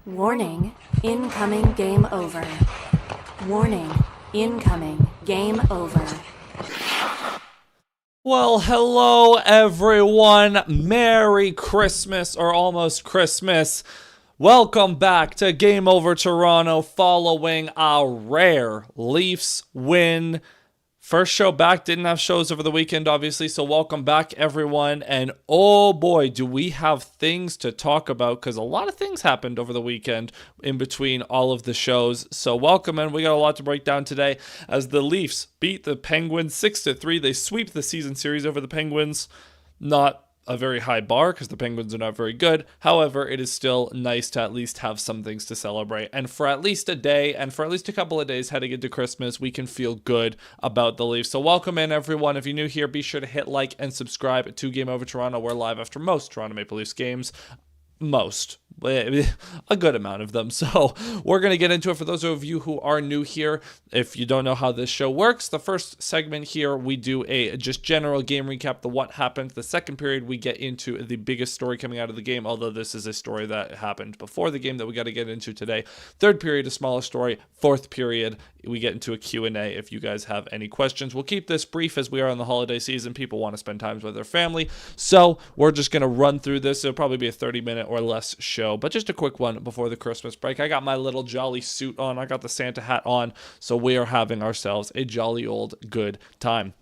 Warning, incoming game over. Warning, incoming game over. Well, hello everyone. Merry Christmas or almost Christmas. Welcome back to Game Over Toronto following our rare Leafs win. First show back, didn't have shows over the weekend, obviously, so welcome back, everyone. And oh boy, do we have things to talk about, because a lot of things happened over the weekend in between all of the shows. So welcome, and we got a lot to break down today as the Leafs beat the Penguins 6-3. They sweep the season series over the Penguins. Not a very high bar because the Penguins are not very good. However, it is still nice to at least have some things to celebrate. And for at least a day and for at least a couple of days heading into Christmas, we can feel good about the Leafs. So welcome in, everyone. If you're new here, be sure to hit like and subscribe to Game Over Toronto. We're live after most Toronto Maple Leafs games. A good amount of them. So we're going to get into it. For those of you who are new here, if you don't know how this show works, the first segment here, we do a just general game recap, the what happened. The second period, we get into the biggest story coming out of the game, although this is a story that happened before the game that we got to get into today. Third period, a smaller story. Fourth period, we get into a Q&A if you guys have any questions. We'll keep this brief as we are in the holiday season. People want to spend time with their family. So we're just going to run through this. It'll probably be a 30-minute or less show, but just a quick one before the Christmas break. I got my little jolly suit on. I got the Santa hat on. So we are having ourselves a jolly old good time.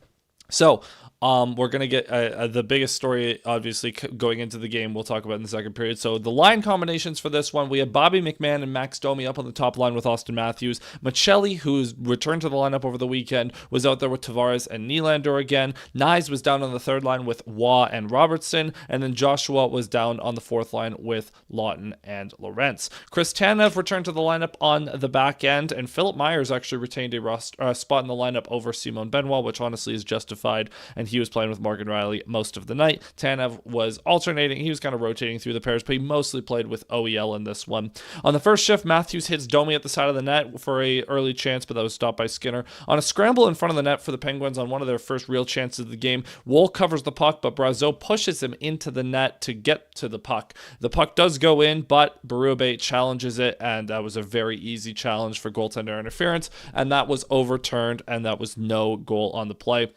So we're going to get the biggest story, obviously, going into the game. We'll talk about in the second period. So the line combinations for this one, we have Bobby McMann and Max Domi up on the top line with Austin Matthews. Maccelli, who's returned to the lineup over the weekend, was out there with Tavares and Nylander again. Nyes was down on the third line with Waugh and Robertson. And then Joshua was down on the fourth line with Lawton and Lorentz. Chris Tanev returned to the lineup on the back end. And Philip Myers actually retained a spot in the lineup over Simon Benoit, which honestly is justified. And he was playing with Morgan Riley most of the night. Tanev was alternating. He was kind of rotating through the pairs, but he mostly played with OEL in this one. On the first shift, Matthews hits Domi at the side of the net for a early chance, but that was stopped by Skinner. On a scramble in front of the net for the Penguins on one of their first real chances of the game, Woll covers the puck, but Brazeau pushes him into the net to get to the puck. The puck does go in, but Berube challenges it, and that was a very easy challenge for goaltender interference, and that was overturned, and that was no goal on the play.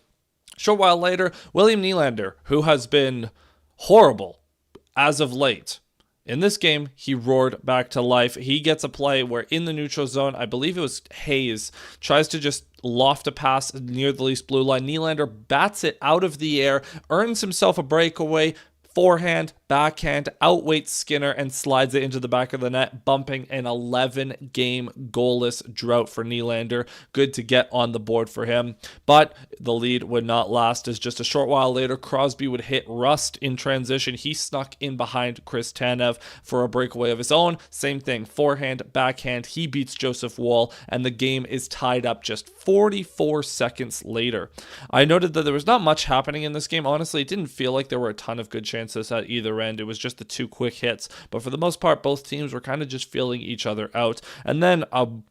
Short while later, William Nylander, who has been horrible as of late, in this game, he roared back to life. He gets a play where in the neutral zone, I believe it was Hayes, tries to just loft a pass near the Leafs blue line. Nylander bats it out of the air, earns himself a breakaway, forehand, backhand, outweights Skinner and slides it into the back of the net, bumping an 11-game goalless drought for Nylander. Good to get on the board for him. But the lead would not last, as just a short while later, Crosby would hit Rust in transition. He snuck in behind Chris Tanev for a breakaway of his own. Same thing, forehand, backhand. He beats Joseph Woll, and the game is tied up just 44 seconds later. I noted that there was not much happening in this game. Honestly, it didn't feel like there were a ton of good chances at either end. It was just the two quick hits, but for the most part, both teams were kind of just feeling each other out. And then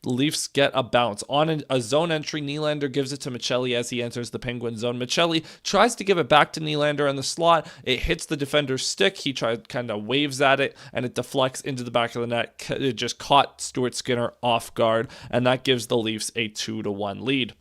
Leafs get a bounce on a zone entry. Nylander gives it to Maccelli as he enters the Penguin zone. Maccelli tries to give it back to Nylander in the slot. It hits the defender's stick. He kind of waves at it, and it deflects into the back of the net. It just caught Stuart Skinner off guard, and that gives the Leafs a 2-1 lead.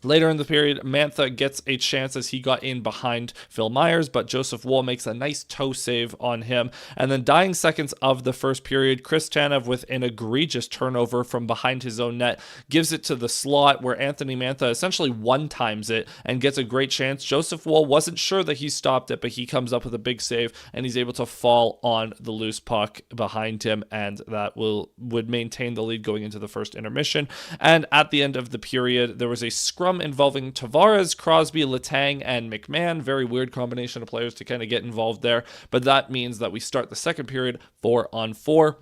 Later in the period, Mantha gets a chance as he got in behind Phil Myers, but Joseph Woll makes a nice toe save on him. And then dying seconds of the first period, Chris Tanev with an egregious turnover from behind his own net gives it to the slot where Anthony Mantha essentially one-times it and gets a great chance. Joseph Woll wasn't sure that he stopped it, but he comes up with a big save and he's able to fall on the loose puck behind him, and that would maintain the lead going into the first intermission. And at the end of the period, there was a scrum involving Tavares, Crosby, Letang, and McMahon. Very weird combination of players to kind of get involved there, but that means that we start the second period 4-on-4.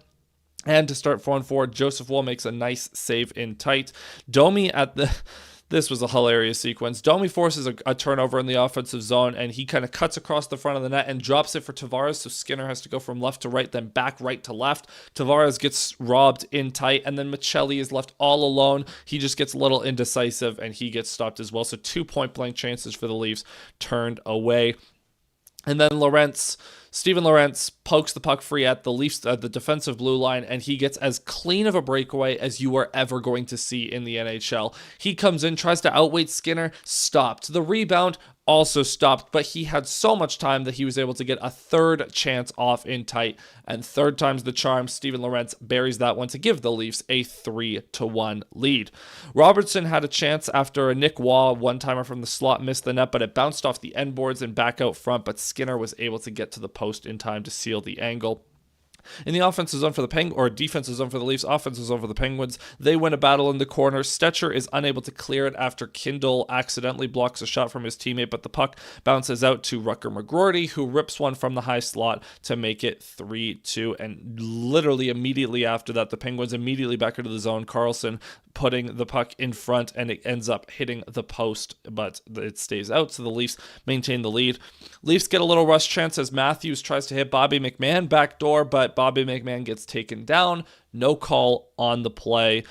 And to start 4-on-4, Joseph Woll makes a nice save in tight. Domi at the This was a hilarious sequence. Domi forces a turnover in the offensive zone, and he kind of cuts across the front of the net and drops it for Tavares, so Skinner has to go from left to right, then back right to left. Tavares gets robbed in tight, and then Maccelli is left all alone. He just gets a little indecisive, and he gets stopped as well. So 2 point-blank chances for the Leafs turned away. And then Lorentz Steven Lorentz pokes the puck free at the Leafs at the defensive blue line, and he gets as clean of a breakaway as you are ever going to see in the NHL. He comes in, tries to outweight Skinner, stopped. The rebound also stopped, but he had so much time that he was able to get a third chance off in tight, and third time's the charm. Steven Lorentz buries that one to give the Leafs a 3-1 lead. Robertson had a chance after a Nick Waugh one-timer from the slot missed the net, but it bounced off the end boards and back out front, but Skinner was able to get to the post in time to seal the angle. In the offensive zone for the defensive zone for the Leafs, offensive zone for the Penguins, they win a battle in the corner. Stetcher is unable to clear it after Kindle accidentally blocks a shot from his teammate, but the puck bounces out to Rucker McGroarty, who rips one from the high slot to make it 3-2. And literally immediately after that, the Penguins immediately back into the zone. Karlsson putting the puck in front, and it ends up hitting the post, but it stays out, so the Leafs maintain the lead. Leafs get a little rush chance as Matthews tries to hit Bobby McMahon backdoor, but Bobby McMahon gets taken down. No call on the play.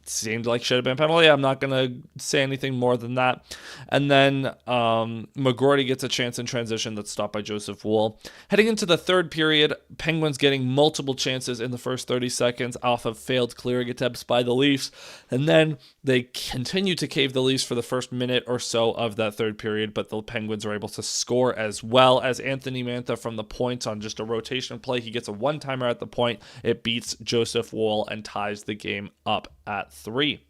Seemed like should have been a penalty. I'm not going to say anything more than that. And then McGroarty gets a chance in transition that's stopped by Joseph Wool. Heading into the third period, Penguins getting multiple chances in the first 30 seconds off of failed clearing attempts by the Leafs. And then they continue to cave the Leafs for the first minute or so of that third period, but the Penguins are able to score as well as Anthony Mantha from the point on just a rotation play. He gets a one-timer at the point. It beats Joseph Wool and ties the game up at 3.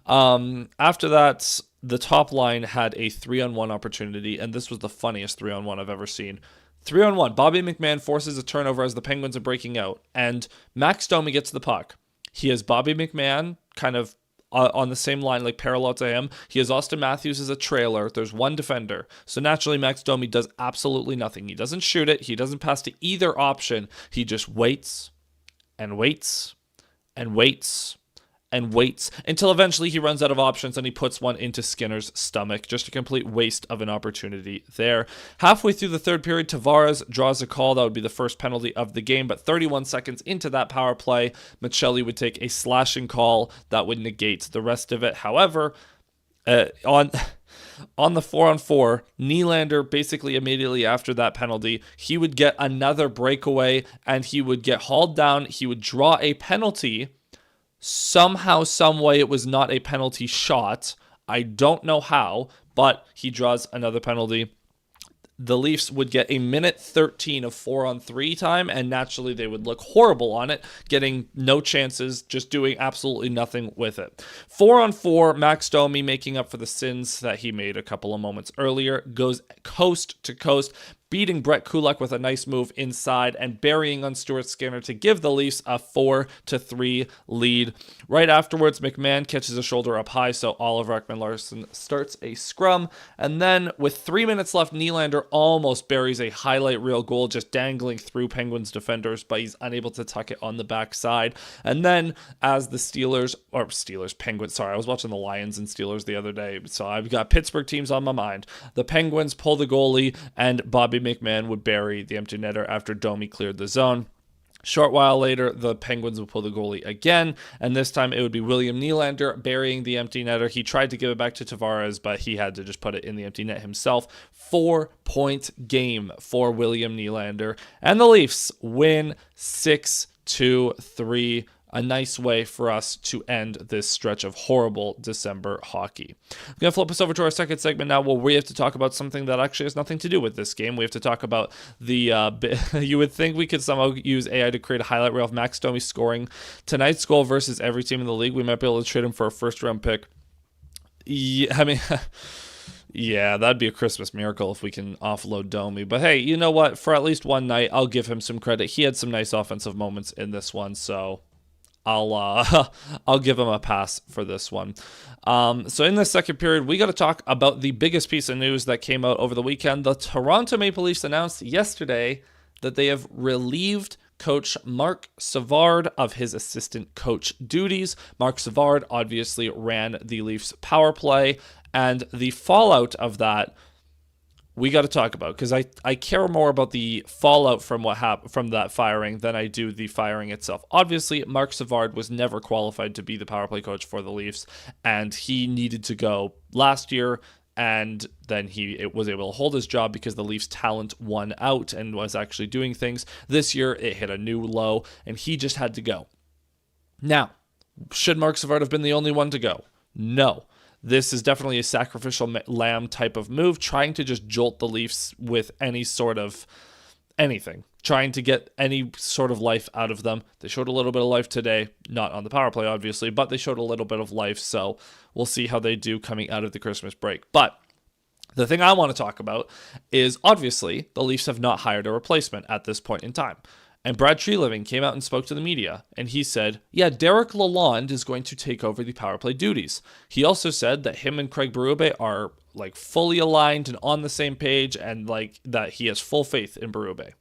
After that, the top line had a 3-on-1 opportunity, and this was the funniest 3-on-1 I've ever seen. 3-on-1, Bobby McMahon forces a turnover as the Penguins are breaking out, and Max Domi gets the puck. He has Bobby McMahon kind of on the same line, like parallel to him. He has Austin Matthews as a trailer. There's one defender. So naturally, Max Domi does absolutely nothing. He doesn't shoot it. He doesn't pass to either option. He just waits and waits and waits and waits until eventually he runs out of options and he puts one into Skinner's stomach. Just a complete waste of an opportunity there. Halfway through the third period, Tavares draws a call. That would be the first penalty of the game, but 31 seconds into that power play, Michelli would take a slashing call that would negate the rest of it. However, on the 4-on-4, Nylander basically immediately after that penalty, he would get another breakaway and he would get hauled down. He would draw a penalty. Somehow, some way, it was not a penalty shot. I don't know how, but he draws another penalty. The Leafs would get a minute 13 of 4-on-3 time, and naturally they would look horrible on it, getting no chances, just doing absolutely nothing with it. 4-on-4, Max Domi, making up for the sins that he made a couple of moments earlier, goes coast to coast, beating Brett Kulak with a nice move inside and burying on Stuart Skinner to give the Leafs a 4-3 lead. Right afterwards, McMahon catches a shoulder up high, so Oliver Ekman-Larsson starts a scrum. And then with 3 minutes left, Nylander almost buries a highlight reel goal just dangling through Penguins defenders, but he's unable to tuck it on the backside. And then as the Penguins, I was watching the Lions and Steelers the other day, so I've got Pittsburgh teams on my mind. The Penguins pull the goalie, and Bobby McMahon would bury the empty netter after Domi cleared the zone. Short while later, the Penguins would pull the goalie again, and this time it would be William Nylander burying the empty netter. He tried to give it back to Tavares, but he had to just put it in the empty net himself. 4-point game for William Nylander, and the Leafs win 6-3. A nice way for us to end this stretch of horrible December hockey. I'm going to flip us over to our second segment now, where we have to talk about something that actually has nothing to do with this game. We have to talk about you would think we could somehow use AI to create a highlight reel of Max Domi scoring tonight's goal versus every team in the league. We might be able to trade him for a first-round pick. Yeah, I mean... Yeah, that'd be a Christmas miracle if we can offload Domi. But hey, you know what? For at least one night, I'll give him some credit. He had some nice offensive moments in this one, so... I'll give him a pass for this one. So in this second period, we got to talk about the biggest piece of news that came out over the weekend. The Toronto Maple Leafs announced yesterday that they have relieved coach Marc Savard of his assistant coach duties. Marc Savard obviously ran the Leafs power play, and the fallout of that we got to talk about, because I care more about the fallout from what happened from that firing than I do the firing itself. Obviously, Marc Savard was never qualified to be the power play coach for the Leafs, and he needed to go last year. and then he was able to hold his job because the Leafs' talent won out and was actually doing things. This year, it hit a new low, and he just had to go. Now, should Marc Savard have been the only one to go? No. This is definitely a sacrificial lamb type of move, trying to just jolt the Leafs with any sort of anything, trying to get any sort of life out of them. They showed a little bit of life today, not on the power play, obviously, but they showed a little bit of life, so we'll see how they do coming out of the Christmas break. But the thing I want to talk about is, obviously, the Leafs have not hired a replacement at this point in time. And Brad Treliving came out and spoke to the media, and he said, yeah, Derek Lalonde is going to take over the power play duties. He also said that him and Craig Berube are like fully aligned and on the same page, and like that he has full faith in Berube.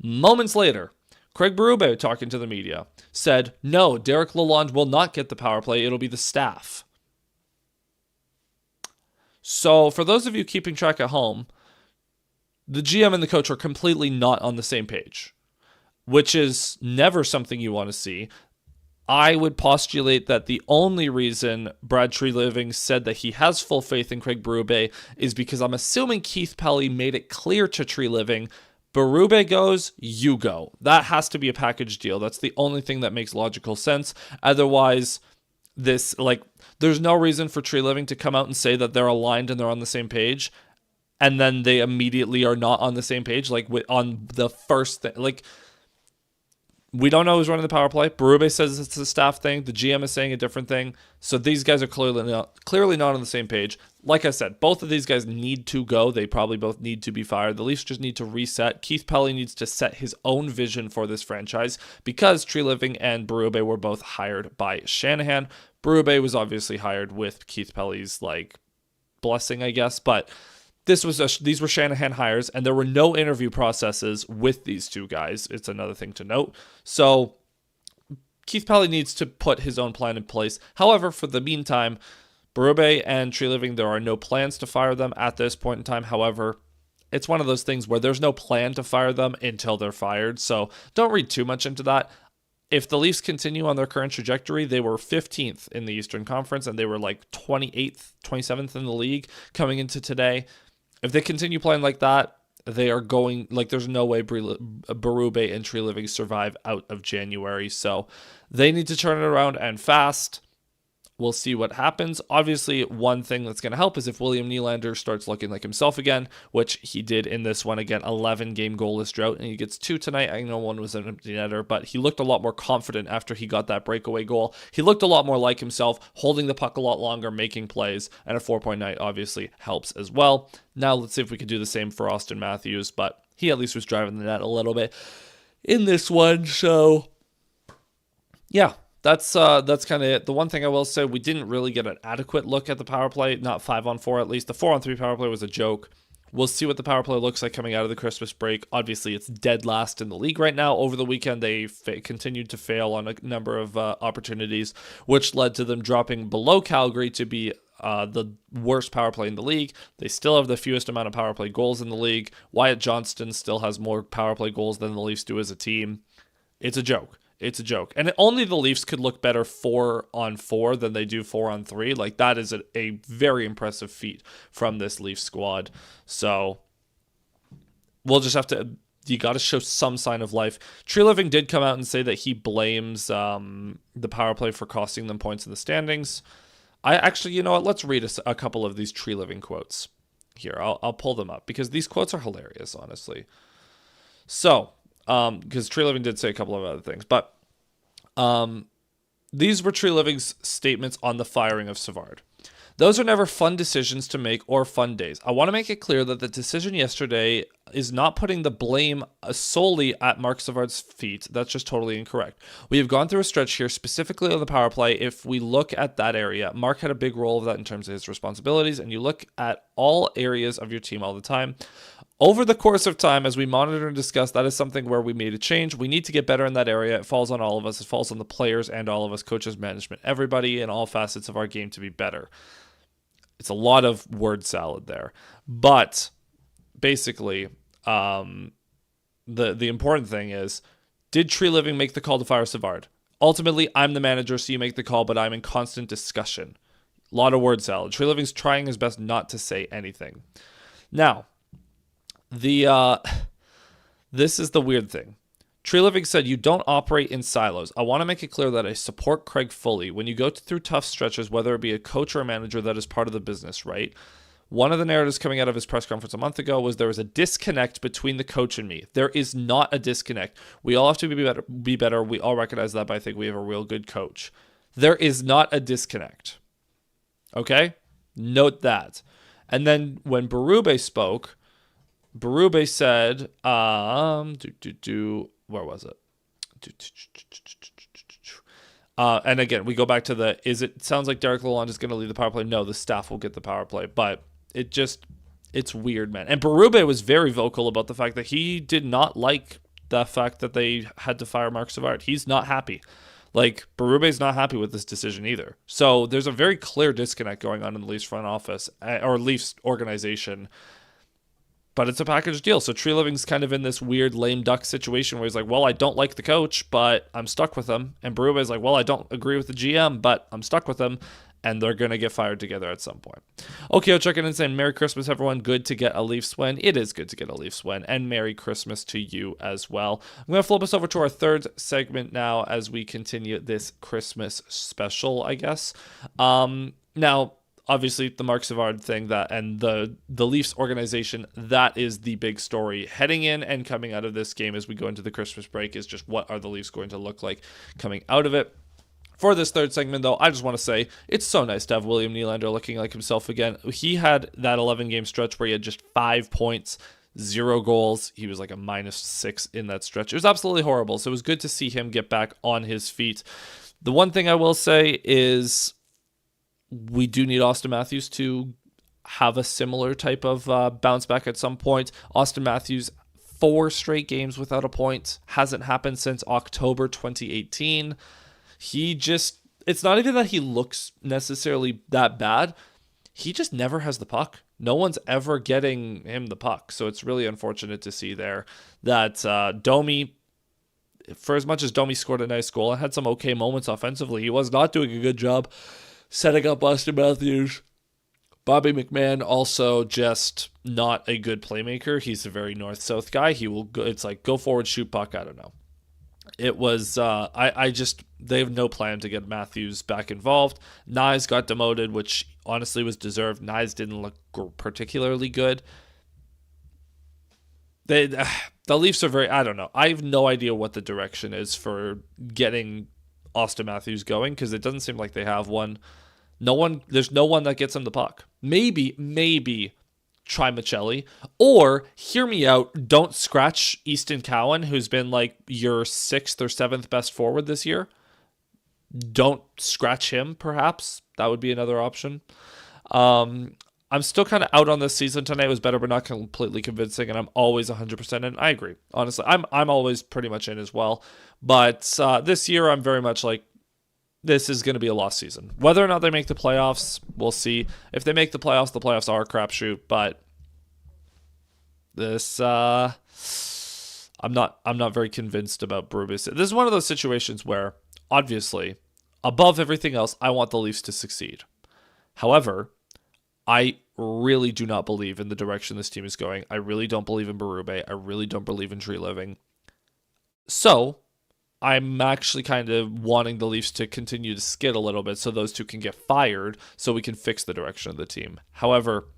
Moments later, Craig Berube, talking to the media, said, no, Derek Lalonde will not get the power play. It'll be the staff. So for those of you keeping track at home, the GM and the coach are completely not on the same page, which is never something you want to see. I would postulate that the only reason Brad Treliving said that he has full faith in Craig Berube is because I'm assuming Keith Pelly made it clear to Treliving, Berube goes, you go. That has to be a package deal. That's the only thing that makes logical sense. Otherwise, there's no reason for Treliving to come out and say that they're aligned and they're on the same page, and then they immediately are not on the same page, on the first thing. We don't know who's running the power play. Berube says it's a staff thing. The GM is saying a different thing. So these guys are clearly not on the same page. Like I said, both of these guys need to go. They probably both need to be fired. The Leafs just need to reset. Keith Pelly needs to set his own vision for this franchise because Treliving and Berube were both hired by Shanahan. Berube was obviously hired with Keith Pelly's blessing, I guess, but these were Shanahan hires, and there were no interview processes with these two guys. It's another thing to note. So Keith Pelly needs to put his own plan in place. However, for the meantime, Berube and Treliving, there are no plans to fire them at this point in time. However, it's one of those things where there's no plan to fire them until they're fired. So don't read too much into that. If the Leafs continue on their current trajectory, they were 15th in the Eastern Conference, and they were 28th, 27th in the league coming into today. If they continue playing like that, they are going, there's no way Berube and Treliving survive out of January. So they need to turn it around and fast. We'll see what happens. Obviously, one thing that's going to help is if William Nylander starts looking like himself again, which he did in this one. Again, 11-game goalless drought, and he gets 2 tonight. I know one was an empty netter, but he looked a lot more confident after he got that breakaway goal. He looked a lot more like himself, holding the puck a lot longer, making plays, and a 4-point night obviously helps as well. Now let's see if we can do the same for Austin Matthews, but he at least was driving the net a little bit in this one. So, yeah. That's kind of it. The one thing I will say, we didn't really get an adequate look at the power play, not 5-on-4 at least. The 4-on-3 power play was a joke. We'll see what the power play looks like coming out of the Christmas break. Obviously, it's dead last in the league right now. Over the weekend, they continued to fail on a number of opportunities, which led to them dropping below Calgary to be the worst power play in the league. They still have the fewest amount of power play goals in the league. Wyatt Johnston still has more power play goals than the Leafs do as a team. It's a joke. It's a joke. And only the Leafs could look better 4-on-4 than they do 4-on-3. That is a very impressive feat from this Leafs squad. So we'll just have to, you got to show some sign of life. Treliving did come out and say that he blames the power play for costing them points in the standings. I actually, you know what, let's read a couple of these Treliving quotes here. I'll pull them up because these quotes are hilarious, honestly. So, because Treliving did say a couple of other things, but these were Treliving's statements on the firing of Savard. Those are never fun decisions to make or fun days. I want to make it clear that the decision yesterday is not putting the blame solely at Marc Savard's feet. That's just totally incorrect. We have gone through a stretch here specifically on the power play. If we look at that area, Marc had a big role of that in terms of his responsibilities, and you look at all areas of your team all the time. Over the course of time, as we monitor and discuss, that is something where we made a change. We need to get better in that area. It falls on all of us. It falls on the players and all of us, coaches, management, everybody in all facets of our game to be better. It's a lot of word salad there. But basically, the important thing is, did Treliving make the call to fire Savard? Ultimately, I'm the manager, so you make the call, but I'm in constant discussion. A lot of word salad. Tree Living's trying his best not to say anything. Now, this is the weird thing. Tree Living said, you don't operate in silos. I want to make it clear that I support Craig fully. When you go through tough stretches, whether it be a coach or a manager, that is part of the business, right? One of the narratives coming out of his press conference a month ago was there was a disconnect between the coach and me. There is not a disconnect. We all have to be better. We all recognize that, but I think we have a real good coach. There is not a disconnect. Okay? Note that. And then when Berube spoke, Berube said, where was it? And again, we go back to it sounds like Derek Lalonde is going to lead the power play. No, the staff will get the power play, but it's weird, man. And Berube was very vocal about the fact that he did not like the fact that they had to fire Marc Savard. He's not happy. Like, Berube's not happy with this decision either. So there's a very clear disconnect going on in the Leafs front office, or Leafs organization. But it's a package deal. So Tree Living's kind of in this weird lame duck situation where he's like, well, I don't like the coach, but I'm stuck with him. And Berube's like, well, I don't agree with the GM, but I'm stuck with him. And they're going to get fired together at some point. Okay, I'll check in and say Merry Christmas, everyone. Good to get a Leafs win. It is good to get a Leafs win. And Merry Christmas to you as well. I'm going to flip us over to our third segment now as we continue this Christmas special, I guess. Now, obviously, the Marc Savard thing and the Leafs organization, that is the big story heading in and coming out of this game as we go into the Christmas break, is just what are the Leafs going to look like coming out of it. For this third segment, though, I just want to say it's so nice to have William Nylander looking like himself again. He had that 11-game stretch where he had just 5 points, 0 goals. He was like a -6 in that stretch. It was absolutely horrible. So it was good to see him get back on his feet. The one thing I will say is we do need Austin Matthews to have a similar type of bounce back at some point. Austin Matthews, 4 straight games without a point. Hasn't happened since October 2018. It's not even that he looks necessarily that bad. He just never has the puck. No one's ever getting him the puck. So it's really unfortunate to see there that Domi, for as much as Domi scored a nice goal and had some okay moments offensively, he was not doing a good job setting up Austin Matthews. Bobby McMahon also just not a good playmaker. He's a very north-south guy. He will go, it's like go forward, shoot puck. I don't know. It was, they have no plan to get Matthews back involved. Nyes got demoted, which honestly was deserved. Nyes didn't look particularly good. The Leafs are I don't know. I have no idea what the direction is for getting Austin Matthews going because it doesn't seem like they have one. There's no one that gets him the puck. Maybe try Michelli, or hear me out, don't scratch Easton Cowan, who's been like your 6th or 7th best forward this year. Don't scratch him, perhaps. That would be another option. I'm still kind of out on this season. Tonight was better, but not completely convincing, and I'm always 100% in. I agree. Honestly, I'm always pretty much in as well. But this year, I'm very much like, this is going to be a lost season. Whether or not they make the playoffs, we'll see. If they make the playoffs are a crapshoot. But this, I'm not very convinced about Berube. This is one of those situations where, obviously, above everything else, I want the Leafs to succeed. However, I really do not believe in the direction this team is going. I really don't believe in Berube. I really don't believe in Tree Living. So I'm actually kind of wanting the Leafs to continue to skid a little bit so those two can get fired so we can fix the direction of the team. However,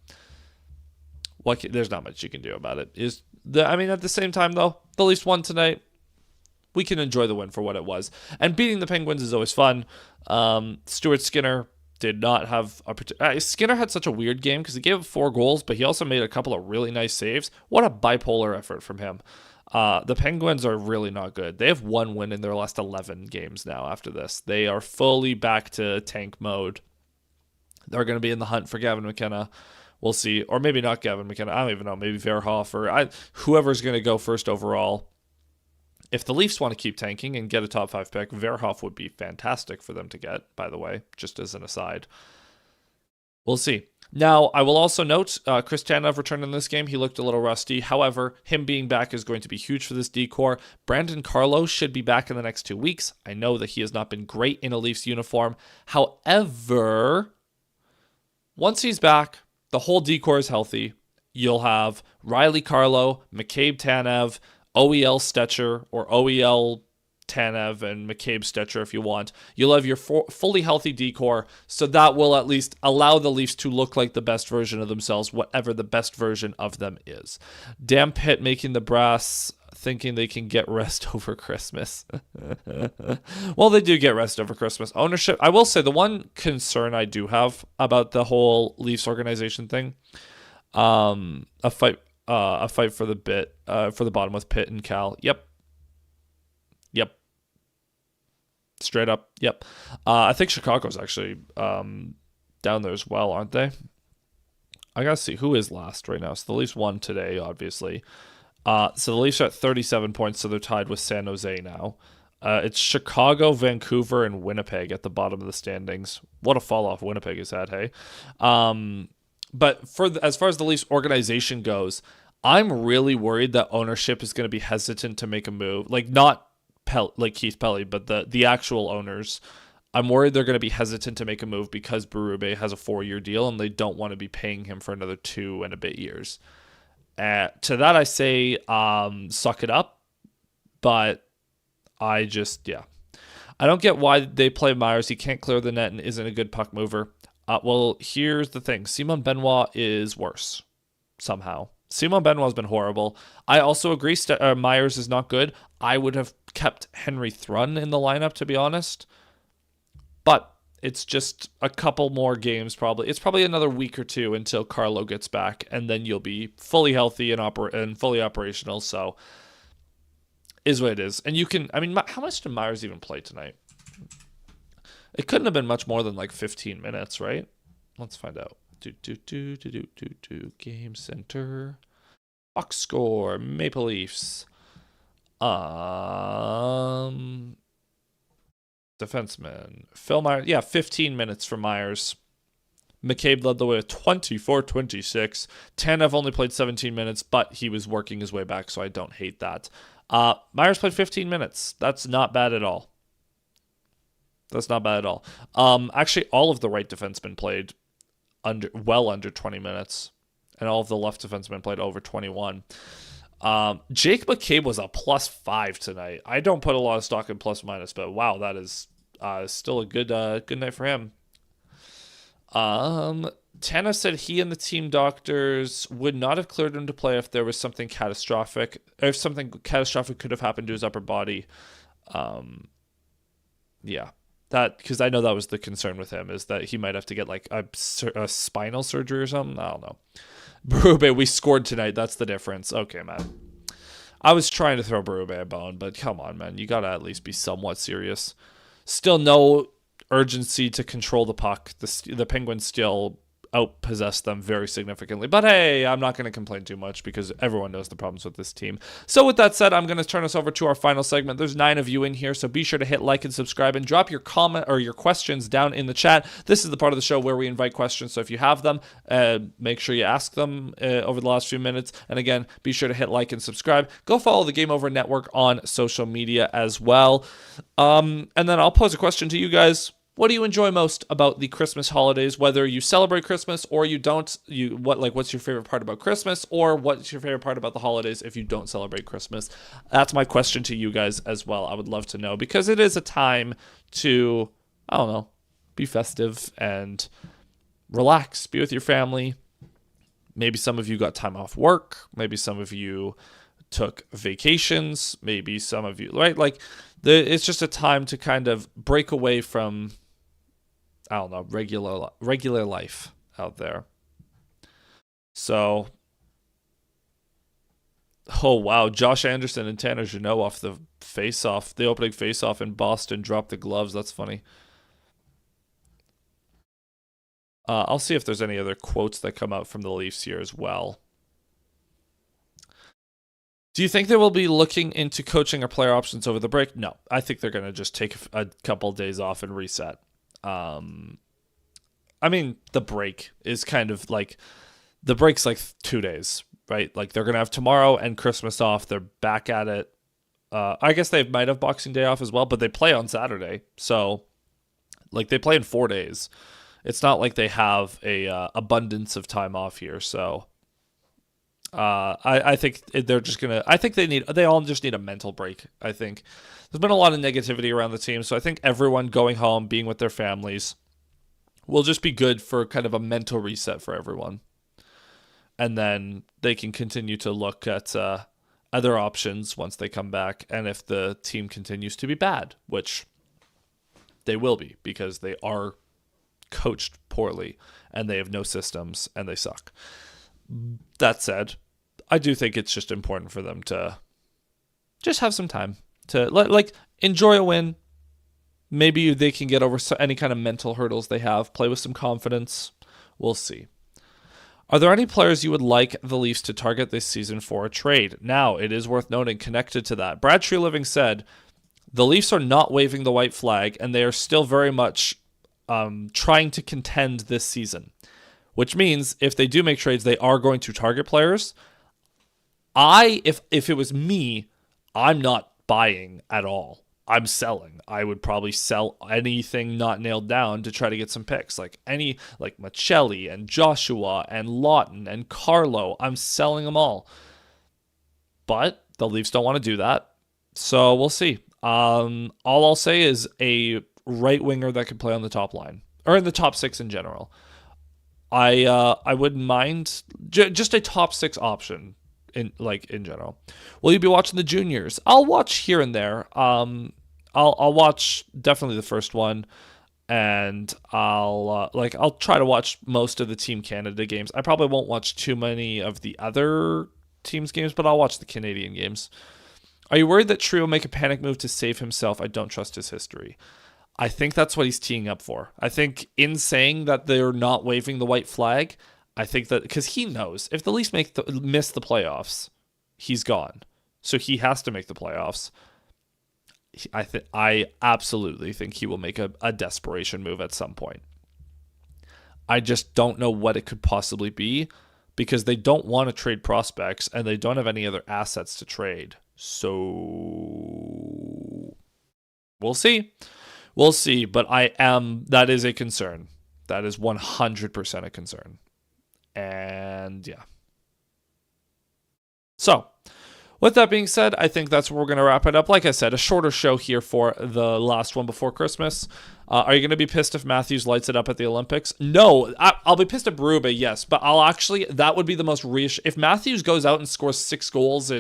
there's not much you can do about it. At the same time, though, the Leafs won tonight. We can enjoy the win for what it was. And beating the Penguins is always fun. Stuart Skinner did not have Skinner had such a weird game because he gave up 4 goals, but he also made a couple of really nice saves. What a bipolar effort from him. The Penguins are really not good. They have 1 win in their last 11 games now after this. They are fully back to tank mode. They're going to be in the hunt for Gavin McKenna. We'll see. Or maybe not Gavin McKenna. I don't even know. Maybe Verhoff or whoever's going to go first overall. If the Leafs want to keep tanking and get a top 5 pick, Verhoff would be fantastic for them to get, by the way, just as an aside. We'll see. Now, I will also note, Chris Tanev returned in this game. He looked a little rusty. However, him being back is going to be huge for this D-core. Brandon Carlo should be back in the next 2 weeks. I know that he has not been great in a Leafs uniform. However, once he's back, the whole decor is healthy. You'll have Riley Carlo, McCabe Tanev, OEL Stetcher, or OEL Tanev and McCabe Stetcher if you want. You'll have your fully healthy decor, so that will at least allow the Leafs to look like the best version of themselves, whatever the best version of them is. Dan Pitt making the brass thinking they can get rest over Christmas. Well, they do get rest over Christmas. Ownership, I will say the one concern I do have about the whole Leafs organization thing, a fight for the bottom with Pitt and Cal. Yep. Straight up. Yep. I think Chicago's actually down there as well, aren't they? I gotta see who is last right now. So the Leafs won today, obviously. So the Leafs are at 37 points, so they're tied with San Jose now. It's Chicago, Vancouver, and Winnipeg at the bottom of the standings. What a fall off Winnipeg has had, hey? But as far as the Leafs organization goes, I'm really worried that ownership is going to be hesitant to make a move. Like, not like Keith Pelly, but the actual owners. I'm worried they're going to be hesitant to make a move because Berube has a 4-year deal and they don't want to be paying him for another 2 and a bit years. To that I say, suck it up. But I don't get why they play Myers. He can't clear the net and isn't a good puck mover. Well, here's the thing. Simon Benoit is worse somehow. Simon Benoit's been horrible. I also agree Myers is not good. I would have kept Henry Thrun in the lineup, to be honest. But it's just a couple more games probably. It's probably another week or 2 until Carlo gets back, and then you'll be fully healthy and fully operational. So, is what it is. And you can, how much did Myers even play tonight? It couldn't have been much more than like 15 minutes, right? Let's find out. Game center. Box score. Maple Leafs. Defenseman. Phil Myers. Yeah, 15 minutes for Myers. McCabe led the way with 24-26. Tanev only played 17 minutes, but he was working his way back, so I don't hate that. Myers played 15 minutes. That's not bad at all. Actually, all of the right defensemen played under 20 minutes, and all of the left defensemen played over 21. Jake McCabe was a +5 tonight. I don't put a lot of stock in plus minus, but wow, that is still a good night for him. Tana said he and the team doctors would not have cleared him to play if there was something catastrophic. If something catastrophic could have happened to his upper body. Yeah. That, because I know that was the concern with him, is that he might have to get like a spinal surgery or something. I don't know. Berube, we scored tonight. That's the difference. Okay, man. I was trying to throw Berube a bone, but come on, man. You got to at least be somewhat serious. Still no urgency to control the puck. The Penguins still outpossessed them very significantly. But hey, I'm not going to complain too much because everyone knows the problems with this team. So with that said, I'm going to turn us over to our final segment. There's 9 of you in here, so be sure to hit like and subscribe and drop your comment or your questions down in the chat. This is the part of the show where we invite questions, so if you have them, make sure you ask them over the last few minutes. And again, be sure to hit like and subscribe. Go follow the Game Over Network on social media as well. And then I'll pose a question to you guys. What do you enjoy most about the Christmas holidays? Whether you celebrate Christmas or you don't, what's your favorite part about Christmas, or what's your favorite part about the holidays if you don't celebrate Christmas? That's my question to you guys as well. I would love to know, because it is a time to, I don't know, be festive and relax, be with your family. Maybe some of you got time off work. Maybe some of you took vacations. Maybe some of you, right? It's just a time to kind of break away from, I don't know, regular life out there. So, oh wow, Josh Anderson and Tanner Jeannot off the opening face-off in Boston dropped the gloves. That's funny. I'll see if there's any other quotes that come out from the Leafs here as well. Do you think they will be looking into coaching or player options over the break? No, I think they're going to just take a couple of days off and reset. The break is kind of like, the break's like 2 days, right? Like they're going to have tomorrow and Christmas off. They're back at it. I guess they might have Boxing Day off as well, but they play on Saturday. So like they play in 4 days. It's not like they have a abundance of time off here. So I think they're just gonna. I think they all just need a mental break. I think there's been a lot of negativity around the team, so I think everyone going home, being with their families, will just be good for kind of a mental reset for everyone, and then they can continue to look at other options once they come back, and if the team continues to be bad, which they will be because they are coached poorly and they have no systems and they suck. That said, I do think it's just important for them to just have some time to enjoy a win. Maybe they can get over any kind of mental hurdles they have, play with some confidence. We'll see. Are there any players you would like the Leafs to target this season for a trade? Now, it is worth noting, connected to that, Brad Treliving said the Leafs are not waving the white flag and they are still very much trying to contend this season. Which means if they do make trades, they are going to target players. If it was me, I'm not buying at all. I'm selling. I would probably sell anything not nailed down to try to get some picks. Like Michelli and Joshua and Lawton and Carlo. I'm selling them all. But the Leafs don't want to do that. So we'll see. All I'll say is a right winger that could play on the top line. Or in the top six in general. I wouldn't mind just a top six option in general. Will you be watching the juniors? I'll watch here and there. I'll watch definitely the first one, and I'll try to watch most of the Team Canada games. I probably won't watch too many of the other teams' games, but I'll watch the Canadian games. Are you worried that Tree will make a panic move to save himself? I don't trust his history. I think that's what he's teeing up for. I think in saying that they're not waving the white flag, I think that because he knows if the Leafs miss the playoffs, he's gone. So he has to make the playoffs. I absolutely think he will make a desperation move at some point. I just don't know what it could possibly be because they don't want to trade prospects and they don't have any other assets to trade. So we'll see. We'll see, but that is a concern. That is 100% a concern. And yeah. So, with that being said, I think that's where we're going to wrap it up. Like I said, a shorter show here for the last one before Christmas. Are you going to be pissed if Matthews lights it up at the Olympics? No, I'll be pissed at Berube, yes, but that would be the most if Matthews goes out and scores 6 goals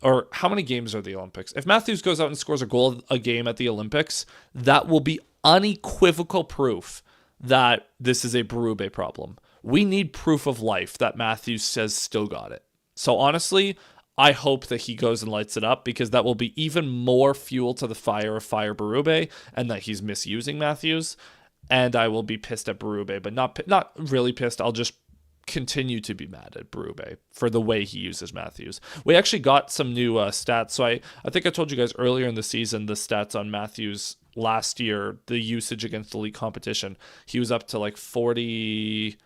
or how many games are the Olympics? If Matthews goes out and scores a goal a game at the Olympics, that will be unequivocal proof that this is a Berube problem. We need proof of life that Matthews says still got it. So honestly, I hope that he goes and lights it up because that will be even more fuel to the fire of Fire Berube and that he's misusing Matthews. And I will be pissed at Berube, but not really pissed. I'll just continue to be mad at Berube for the way he uses Matthews. We actually got some new stats. So I think I told you guys earlier in the season the stats on Matthews last year, the usage against elite competition. He was up to 48%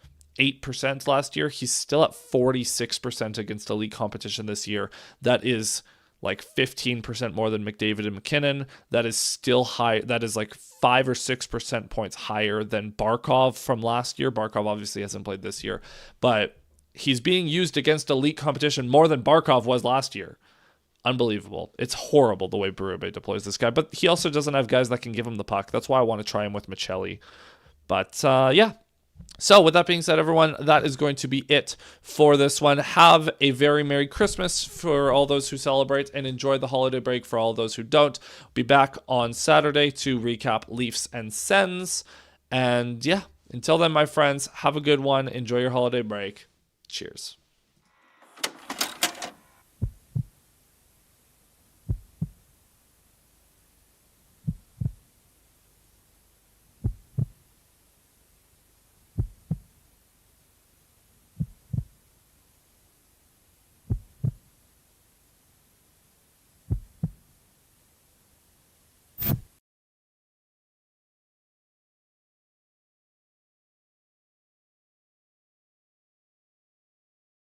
last year. He's still at 46% against elite competition this year. That is 15% more than McDavid and McKinnon. That is still high. That is 5 or 6% points higher than Barkov from last year. Barkov obviously hasn't played this year, but he's being used against elite competition more than Barkov was last year. Unbelievable. It's horrible the way Berube deploys this guy, but he also doesn't have guys that can give him the puck. That's why I want to try him with Michelli. But yeah. So with that being said, everyone, that is going to be it for this one. Have a very Merry Christmas for all those who celebrate and enjoy the holiday break for all those who don't. Be back on Saturday to recap Leafs and Sens. And yeah, until then, my friends, have a good one. Enjoy your holiday break. Cheers.